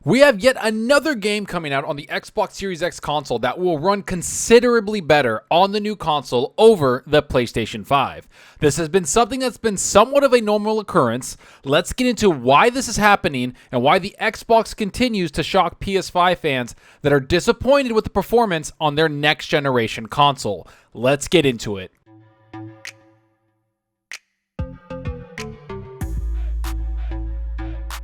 We have yet another game coming out on the Xbox Series X console that will run considerably better on the new console over the PlayStation 5. This has been something that's been somewhat of a normal occurrence. Let's get into why this is happening and why the Xbox continues to shock PS5 fans that are disappointed with the performance on their next generation console. Let's get into it.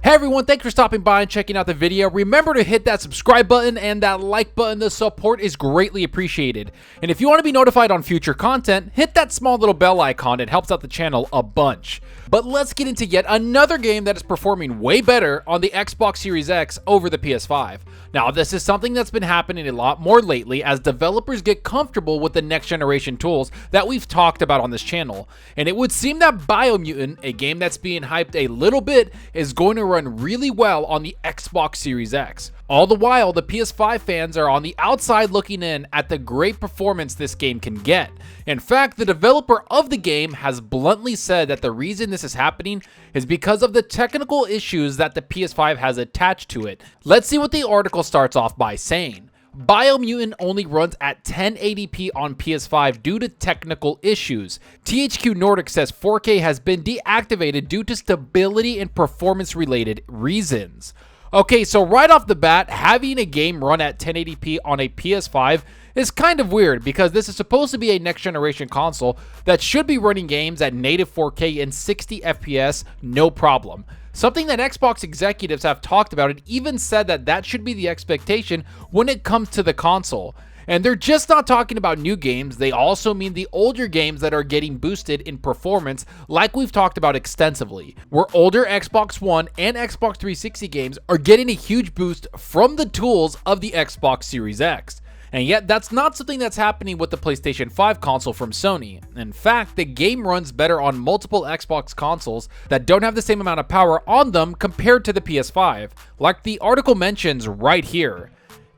Hey everyone, thanks for stopping by and checking out the video. Remember to hit that subscribe button and that like button. The support is greatly appreciated. And if you want to be notified on future content, hit that small little bell icon. It helps out the channel a bunch. But let's get into yet another game that is performing way better on the Xbox Series X over the PS5. Now, this is something that's been happening a lot more lately as developers get comfortable with the next generation tools that we've talked about on this channel. And it would seem that Biomutant, a game that's being hyped a little bit, is going to run really well on the Xbox Series X. All the while, the PS5 fans are on the outside looking in at the great performance this game can get. In fact, the developer of the game has bluntly said that the reason this is happening is because of the technical issues that the PS5 has attached to it. Let's see what the article starts off by saying. Biomutant only runs at 1080p on PS5 due to technical issues. THQ Nordic says 4K has been deactivated due to stability and performance related reasons. Okay, so right off the bat, having a game run at 1080p on a PS5 is kind of weird because this is supposed to be a next generation console that should be running games at native 4K and 60 FPS no problem. Something that Xbox executives have talked about and even said that that should be the expectation when it comes to the console. And they're just not talking about new games, they also mean the older games that are getting boosted in performance like we've talked about extensively, where older Xbox One and Xbox 360 games are getting a huge boost from the tools of the Xbox Series X. And yet, that's not something that's happening with the PlayStation 5 console from Sony. In fact, the game runs better on multiple Xbox consoles that don't have the same amount of power on them compared to the PS5, like the article mentions right here.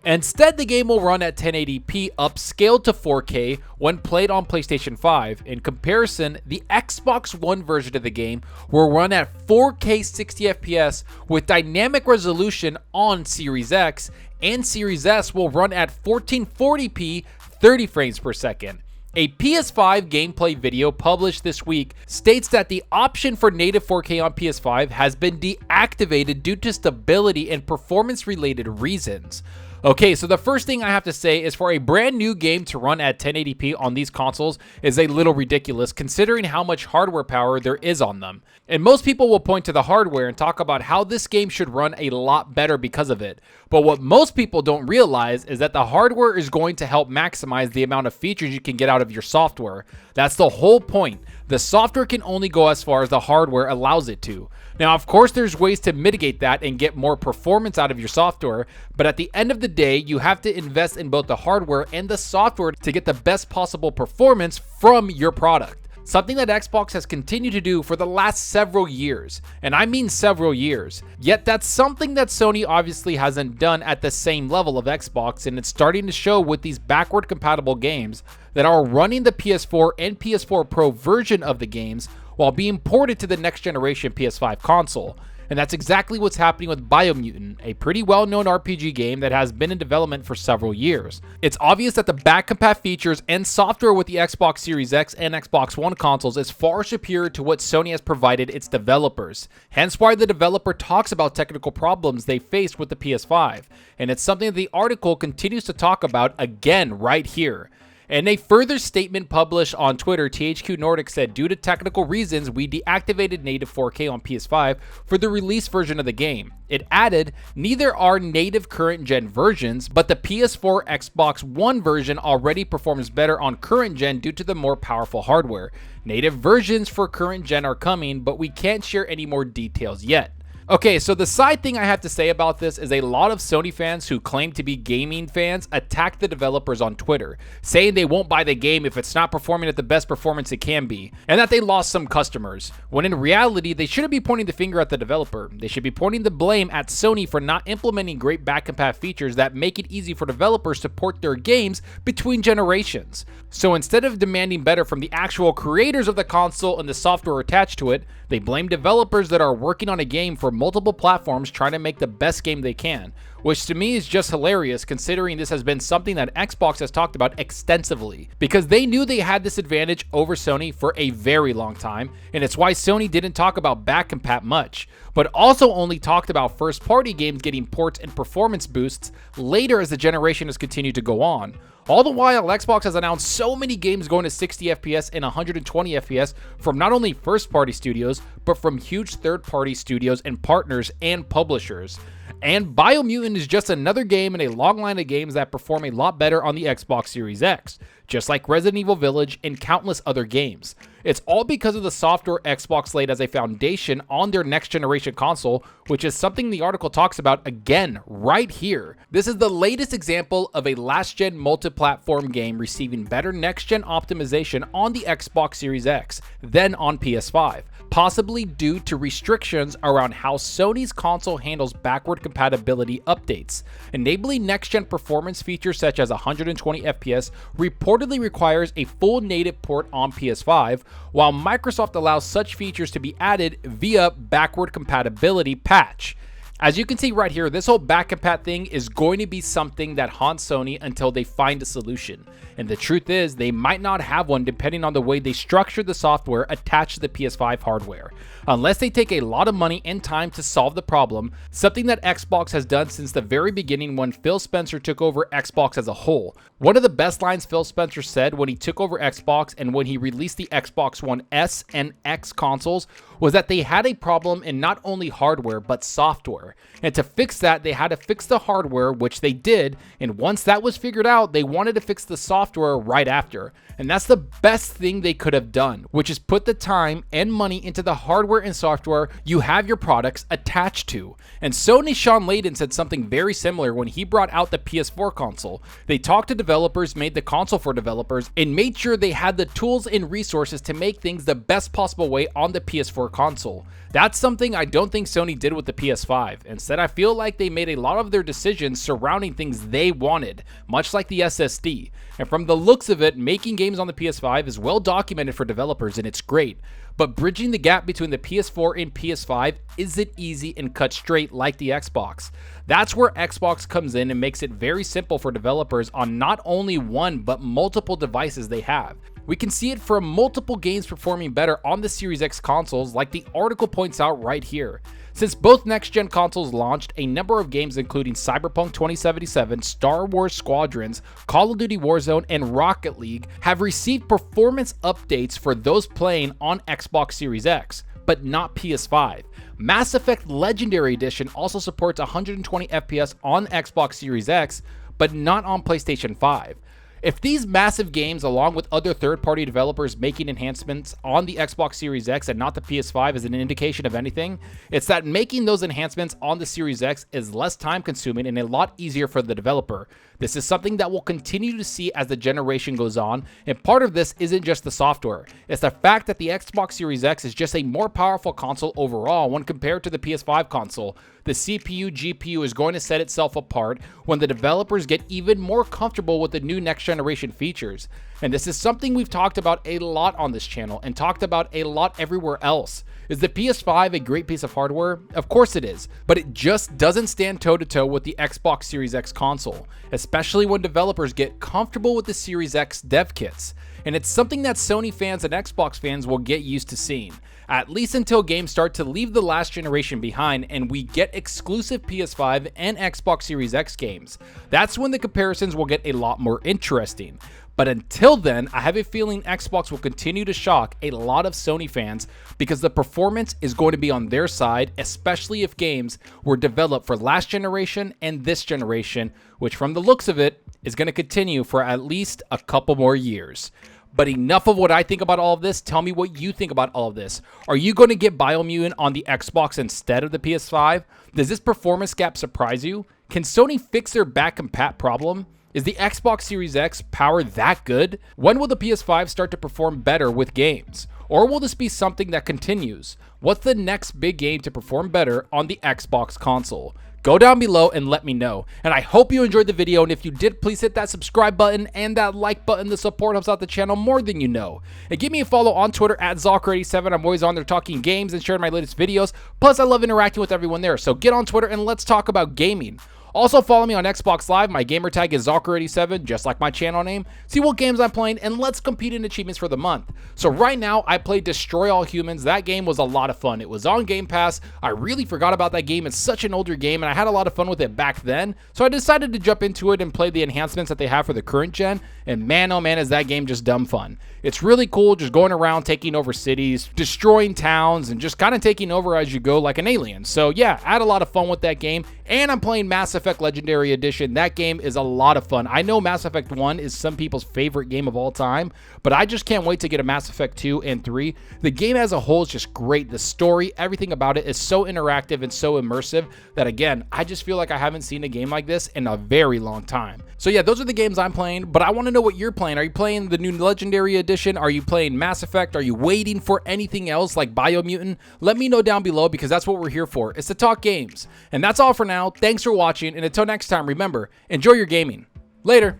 Instead, the game will run at 1080p upscaled to 4K when played on PlayStation 5. In comparison, the Xbox One version of the game will run at 4K 60 FPS with dynamic resolution on Series X, and Series S will run at 1440p 30 frames per second. A PS5 gameplay video published this week states that the option for native 4K on PS5 has been deactivated due to stability and performance-related reasons. Okay, so the first thing I have to say is for a brand new game to run at 1080p on these consoles is a little ridiculous considering how much hardware power there is on them. And most people will point to the hardware and talk about how this game should run a lot better because of it. But what most people don't realize is that the hardware is going to help maximize the amount of features you can get out of your software. That's the whole point. The software can only go as far as the hardware allows it to. Now, of course, there's ways to mitigate that and get more performance out of your software, but at the end of the day, you have to invest in both the hardware and the software to get the best possible performance from your product. Something that Xbox has continued to do for the last several years, and I mean several years. Yet that's something that Sony obviously hasn't done at the same level of Xbox, and it's starting to show with these backward compatible games that are running the PS4 and PS4 Pro version of the games while being ported to the next generation PS5 console. And that's exactly what's happening with Biomutant, a pretty well-known RPG game that has been in development for several years. It's obvious that the back compat features and software with the Xbox Series X and Xbox One consoles is far superior to what Sony has provided its developers. Hence why the developer talks about technical problems they faced with the PS5. And it's something that the article continues to talk about again right here. In a further statement published on Twitter, THQ Nordic said, due to technical reasons, we deactivated native 4K on PS5 for the release version of the game. It added, neither are native current gen versions, but the PS4 Xbox One version already performs better on current gen due to the more powerful hardware. Native versions for current gen are coming, but we can't share any more details yet. Okay, so the side thing I have to say about this is a lot of Sony fans who claim to be gaming fans attack the developers on Twitter, saying they won't buy the game if it's not performing at the best performance it can be, and that they lost some customers, when in reality, they shouldn't be pointing the finger at the developer. They should be pointing the blame at Sony for not implementing great back-compat features that make it easy for developers to port their games between generations. So instead of demanding better from the actual creators of the console and the software attached to it, They blame developers that are working on a game for multiple platforms trying to make the best game they can, which to me is just hilarious considering this has been something that Xbox has talked about extensively, because they knew they had this advantage over Sony for a very long time, and it's why Sony didn't talk about back compat much, but also only talked about first-party games getting ports and performance boosts later as the generation has continued to go on. All the while, Xbox has announced so many games going to 60 FPS and 120 FPS from not only first-party studios, but from huge third-party studios and partners and publishers. And Biomutant is just another game in a long line of games that perform a lot better on the Xbox Series X, just like Resident Evil Village and countless other games. It's all because of the software Xbox laid as a foundation on their next generation console, which is something the article talks about again right here. This is the latest example of a last-gen multi-platform game receiving better next-gen optimization on the Xbox Series X than on PS5, possibly due to restrictions around how Sony's console handles backward compatibility updates. Enabling next-gen performance features such as 120 FPS reportedly requires a full native port on PS5, while Microsoft allows such features to be added via backward compatibility patch. As you can see right here, this whole back compat thing is going to be something that haunts Sony until they find a solution. And the truth is, they might not have one depending on the way they structure the software attached to the PS5 hardware. Unless they take a lot of money and time to solve the problem, something that Xbox has done since the very beginning when Phil Spencer took over Xbox as a whole. One of the best lines Phil Spencer said when he took over Xbox and when he released the Xbox One S and X consoles was that they had a problem in not only hardware but software. And to fix that, they had to fix the hardware, which they did, and once that was figured out, they wanted to fix the software right after. And that's the best thing they could have done, which is put the time and money into the hardware and software you have your products attached to. And Sony's Sean Layden said something very similar when he brought out the PS4 console. They talked to developers, made the console for developers, and made sure they had the tools and resources to make things the best possible way on the PS4 console. That's something I don't think Sony did with the PS5. Instead, I feel like they made a lot of their decisions surrounding things they wanted, much like the SSD. And from the looks of it, making games on the PS5 is well documented for developers and it's great. But bridging the gap between the PS4 and PS5 isn't easy and cut straight like the Xbox. That's where Xbox comes in and makes it very simple for developers on not only one but multiple devices they have. We can see it from multiple games performing better on the Series X consoles like the article points out right here. Since both next-gen consoles launched, a number of games including Cyberpunk 2077, Star Wars Squadrons, Call of Duty Warzone, and Rocket League have received performance updates for those playing on Xbox Series X, but not PS5. Mass Effect Legendary Edition also supports 120 FPS on Xbox Series X, but not on PlayStation 5. If these massive games, along with other third-party developers making enhancements on the Xbox Series X and not the PS5 is an indication of anything, it's that making those enhancements on the Series X is less time-consuming and a lot easier for the developer. This is something that we'll continue to see as the generation goes on, and part of this isn't just the software. It's the fact that the Xbox Series X is just a more powerful console overall when compared to the PS5 console. The CPU, GPU is going to set itself apart when the developers get even more comfortable with the new next generation features. And this is something we've talked about a lot on this channel and talked about a lot everywhere else. Is the PS5 a great piece of hardware? Of course it is, but it just doesn't stand toe-to-toe with the Xbox Series X console, especially when developers get comfortable with the Series X dev kits. And it's something that Sony fans and Xbox fans will get used to seeing, at least until games start to leave the last generation behind and we get exclusive PS5 and Xbox Series X games. That's when the comparisons will get a lot more interesting. But until then, I have a feeling Xbox will continue to shock a lot of Sony fans because the performance is going to be on their side, especially if games were developed for last generation and this generation, which from the looks of it is going to continue for at least a couple more years. But enough of what I think about all of this. Tell me what you think about all of this. Are you going to get Biomutant on the Xbox instead of the PS5? Does this performance gap surprise you? Can Sony fix their back compat problem? Is the Xbox Series X power that good? When will the PS5 start to perform better with games? Or will this be something that continues? What's the next big game to perform better on the Xbox console? Go down below and let me know. And I hope you enjoyed the video, and if you did, please hit that subscribe button and that like button. The support helps out the channel more than you know. And give me a follow on Twitter at Zalker87. I'm always on there talking games and sharing my latest videos. Plus, I love interacting with everyone there. So get on Twitter and let's talk about gaming. Also, follow me on Xbox Live. My gamertag is Zalker87, just like my channel name. See what games I'm playing, and let's compete in achievements for the month. So right now, I played Destroy All Humans. That game was a lot of fun. It was on Game Pass. I really forgot about that game. It's such an older game, and I had a lot of fun with it back then. So I decided to jump into it and play the enhancements that they have for the current gen. And man, oh man, is that game just dumb fun. It's really cool just going around, taking over cities, destroying towns, and just kind of taking over as you go like an alien. So yeah, I had a lot of fun with that game. And I'm playing Mass Effect Legendary Edition. That game is a lot of fun. I know Mass Effect 1 is some people's favorite game of all time, but I just can't wait to get a Mass Effect 2 and 3. The game as a whole is just great. The story, everything about it is so interactive and so immersive that, again, I just feel like I haven't seen a game like this in a very long time. So yeah, those are the games I'm playing, but I want to know what you're playing. Are you playing the new Legendary Edition? Are you playing Mass Effect? Are you waiting for anything else like Biomutant? Let me know down below, because that's what we're here for. It's to talk games. And that's all for now. Thanks for watching, and until next time, remember, enjoy your gaming. Later.